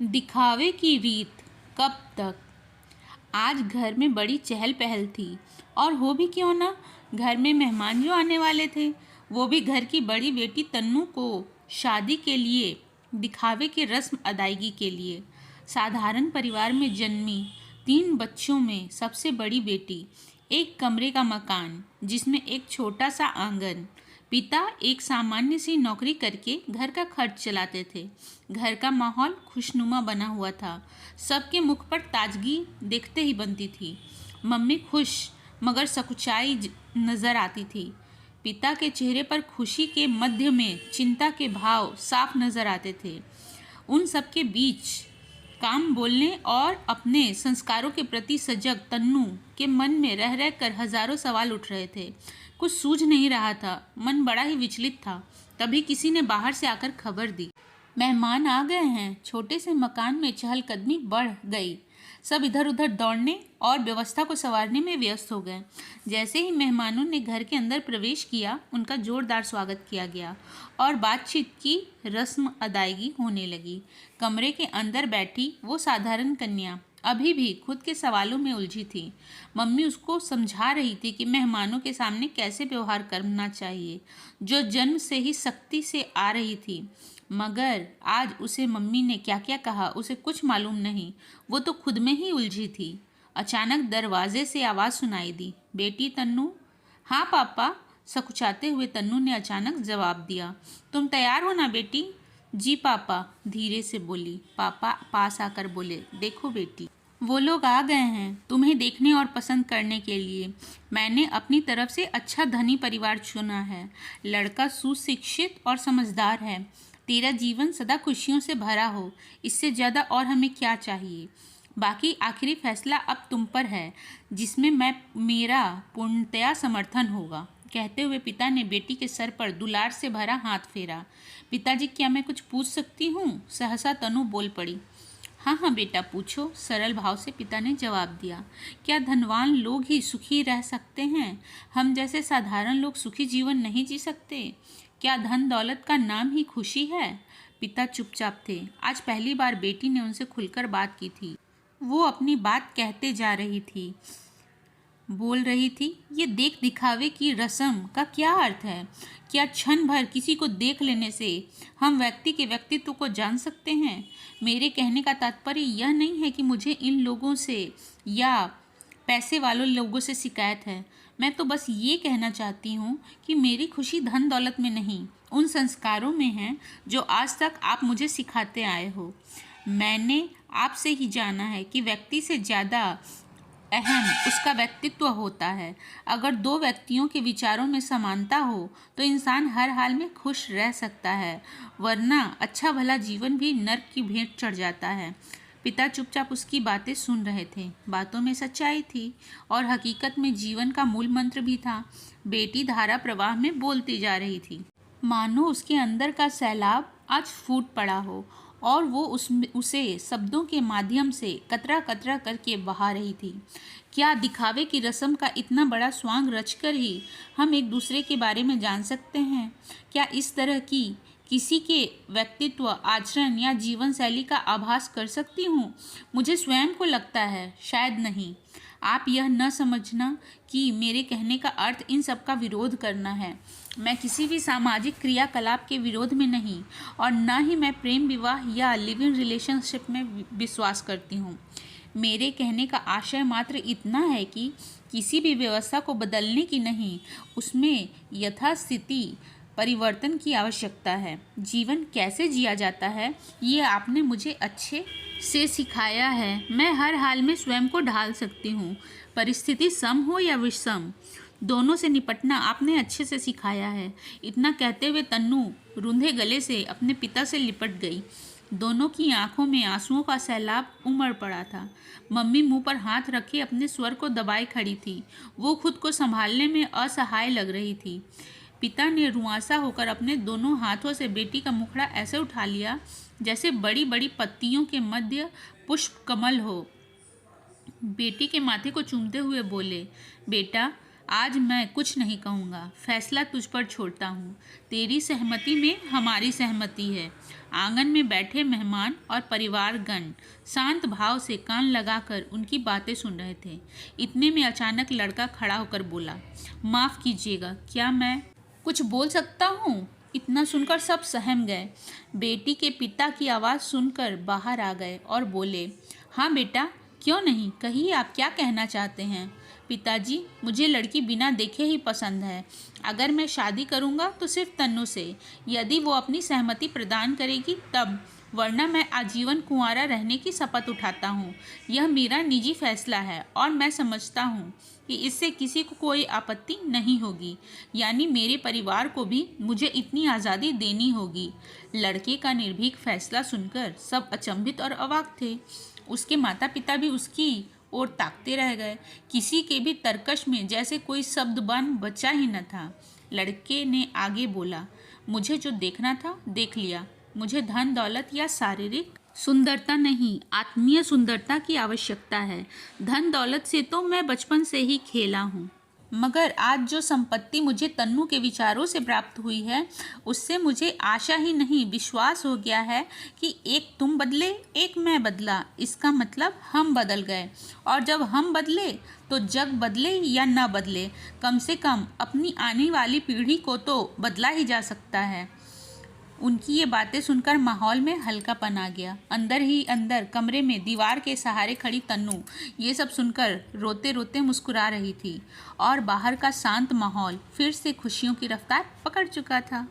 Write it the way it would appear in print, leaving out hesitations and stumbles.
दिखावे की रीत कब तक। आज घर में बड़ी चहल पहल थी, और हो भी क्यों ना, घर में मेहमान जो आने वाले थे, वो भी घर की बड़ी बेटी तन्नू को शादी के लिए, दिखावे की रस्म अदायगी के लिए। साधारण परिवार में जन्मी 3 बच्चों में सबसे बड़ी बेटी, एक कमरे का मकान जिसमें एक छोटा सा आंगन। पिता एक सामान्य सी नौकरी करके घर का खर्च चलाते थे। घर का माहौल खुशनुमा बना हुआ था। सबके मुख पर ताजगी देखते ही बनती थी। मम्मी खुश मगर सकुचाई नजर आती थी। पिता के चेहरे पर खुशी के मध्य में चिंता के भाव साफ नजर आते थे। उन सबके बीच काम बोलने और अपने संस्कारों के प्रति सजग तन्नू के मन में रह रह कर हजारों सवाल उठ रहे थे। कुछ सूझ नहीं रहा था, मन बड़ा ही विचलित था। तभी किसी ने बाहर से आकर खबर दी, मेहमान आ गए हैं। छोटे से मकान में चहलकदमी बढ़ गई। सब इधर उधर दौड़ने और व्यवस्था को संवारने में व्यस्त हो गए। जैसे ही मेहमानों ने घर के अंदर प्रवेश किया, उनका जोरदार स्वागत किया गया और बातचीत की रस्म अदायगी होने लगी। कमरे के अंदर बैठी वो साधारण कन्या अभी भी खुद के सवालों में उलझी थी। मम्मी उसको समझा रही थी कि मेहमानों के सामने कैसे व्यवहार करना चाहिए, जो जन्म से ही सख्ती से आ रही थी। मगर आज उसे मम्मी ने क्या क्या कहा उसे कुछ मालूम नहीं। वो तो खुद में ही उलझी थी। अचानक दरवाजे से आवाज़ सुनाई दी, बेटी तन्नू। हाँ पापा, सकुचाते हुए तन्नू ने अचानक जवाब दिया। तुम तैयार हो ना बेटी? जी पापा, धीरे से बोली। पापा पास आकर बोले, देखो बेटी, वो लोग आ गए हैं तुम्हें देखने और पसंद करने के लिए। मैंने अपनी तरफ से अच्छा धनी परिवार चुना है। लड़का सुशिक्षित और समझदार है। तेरा जीवन सदा खुशियों से भरा हो, इससे ज़्यादा और हमें क्या चाहिए। बाकी आखिरी फैसला अब तुम पर है, जिसमें मेरा पूर्णतया समर्थन होगा। कहते हुए पिता ने बेटी के सर पर दुलार से भरा हाथ फेरा। पिताजी, क्या मैं कुछ पूछ सकती हूँ? सहसा तनु बोल पड़ी। हाँ हाँ बेटा, पूछो, सरल भाव से पिता ने जवाब दिया। क्या धनवान लोग ही सुखी रह सकते हैं? हम जैसे साधारण लोग सुखी जीवन नहीं जी सकते? क्या धन दौलत का नाम ही खुशी है? पिता चुपचाप थे। आज पहली बार बेटी ने उनसे खुलकर बात की थी। वो अपनी बात कहते जा रही थी, बोल रही थी, ये देख दिखावे की रस्म का क्या अर्थ है? क्या क्षण भर किसी को देख लेने से हम व्यक्ति के व्यक्तित्व को जान सकते हैं? मेरे कहने का तात्पर्य यह नहीं है कि मुझे इन लोगों से या पैसे वालों लोगों से शिकायत है। मैं तो बस ये कहना चाहती हूँ कि मेरी खुशी धन दौलत में नहीं, उन संस्कारों में है जो आज तक आप मुझे सिखाते आए हो। मैंने आपसे ही जाना है कि व्यक्ति से ज़्यादा अहम उसका व्यक्तित्व होता है। अगर 2 व्यक्तियों के विचारों में समानता हो तो इंसान हर हाल में खुश रह सकता है, वरना अच्छा भला जीवन भी नर्क की भेंट चढ़ जाता है। पिता चुपचाप उसकी बातें सुन रहे थे। बातों में सच्चाई थी और हकीकत में जीवन का मूल मंत्र भी था। बेटी धारा प्रवाह में बोलती जा रही थी, मानो उसके अंदर का सैलाब आज फूट पड़ा हो और वो उसे शब्दों के माध्यम से कतरा कतरा करके बहा रही थी। क्या दिखावे की रस्म का इतना बड़ा स्वांग रचकर ही हम एक दूसरे के बारे में जान सकते हैं? क्या इस तरह की किसी के व्यक्तित्व, आचरण या जीवन शैली का आभास कर सकती हूँ? मुझे स्वयं को लगता है शायद नहीं। आप यह न समझना कि मेरे कहने का अर्थ इन सब का विरोध करना है। मैं किसी भी सामाजिक क्रियाकलाप के विरोध में नहीं, और न ही मैं प्रेम विवाह या लिव इन रिलेशनशिप में विश्वास करती हूँ। मेरे कहने का आशय मात्र इतना है कि किसी भी व्यवस्था को बदलने की नहीं, उसमें यथास्थिति परिवर्तन की आवश्यकता है। जीवन कैसे जिया जाता है ये आपने मुझे अच्छे से सिखाया है। मैं हर हाल में स्वयं को ढाल सकती हूँ। परिस्थिति सम हो या विषम, दोनों से निपटना आपने अच्छे से सिखाया है। इतना कहते हुए तन्नू रूंधे गले से अपने पिता से लिपट गई। दोनों की आंखों में आंसुओं का सैलाब उमड़ पड़ा था। मम्मी मुंह पर हाथ रखे अपने स्वर को दबाए खड़ी थी। वो खुद को संभालने में असहाय लग रही थी। पिता ने रुआंसा होकर अपने दोनों हाथों से बेटी का मुखड़ा ऐसे उठा लिया जैसे बड़ी बड़ी पत्तियों के मध्य पुष्प कमल हो। बेटी के माथे को चूमते हुए बोले, बेटा, आज मैं कुछ नहीं कहूँगा, फैसला तुझ पर छोड़ता हूँ। तेरी सहमति में हमारी सहमति है। आंगन में बैठे मेहमान और परिवारगण शांत भाव से कान लगाकर उनकी बातें सुन रहे थे। इतने में अचानक लड़का खड़ा होकर बोला, माफ़ कीजिएगा, क्या मैं कुछ बोल सकता हूँ? इतना सुनकर सब सहम गए। बेटी के पिता की आवाज़ सुनकर बाहर आ गए और बोले, हाँ बेटा, क्यों नहीं, कहिए आप क्या कहना चाहते हैं। पिताजी, मुझे लड़की बिना देखे ही पसंद है। अगर मैं शादी करूंगा तो सिर्फ तन्नू से, यदि वो अपनी सहमति प्रदान करेगी तब, वरना मैं आजीवन कुंवारा रहने की शपथ उठाता हूँ। यह मेरा निजी फैसला है और मैं समझता हूँ कि इससे किसी को कोई आपत्ति नहीं होगी, यानी मेरे परिवार को भी मुझे इतनी आज़ादी देनी होगी। लड़के का निर्भीक फैसला सुनकर सब अचंभित और अवाक थे। उसके माता पिता भी उसकी और ताकते रह गए। किसी के भी तर्कश में जैसे कोई शब्दबान बचा ही न था। लड़के ने आगे बोला, मुझे जो देखना था देख लिया। मुझे धन दौलत या शारीरिक सुंदरता नहीं, आत्मीय सुंदरता की आवश्यकता है। धन दौलत से तो मैं बचपन से ही खेला हूँ, मगर आज जो संपत्ति मुझे तन्नू के विचारों से प्राप्त हुई है, उससे मुझे आशा ही नहीं विश्वास हो गया है कि एक तुम बदले, एक मैं बदला, इसका मतलब हम बदल गए। और जब हम बदले तो जग बदले या न बदले, कम से कम अपनी आने वाली पीढ़ी को तो बदला ही जा सकता है। उनकी ये बातें सुनकर माहौल में हल्कापन आ गया। अंदर ही अंदर कमरे में दीवार के सहारे खड़ी तन्नू ये सब सुनकर रोते रोते मुस्कुरा रही थी और बाहर का शांत माहौल फिर से खुशियों की रफ्तार पकड़ चुका था।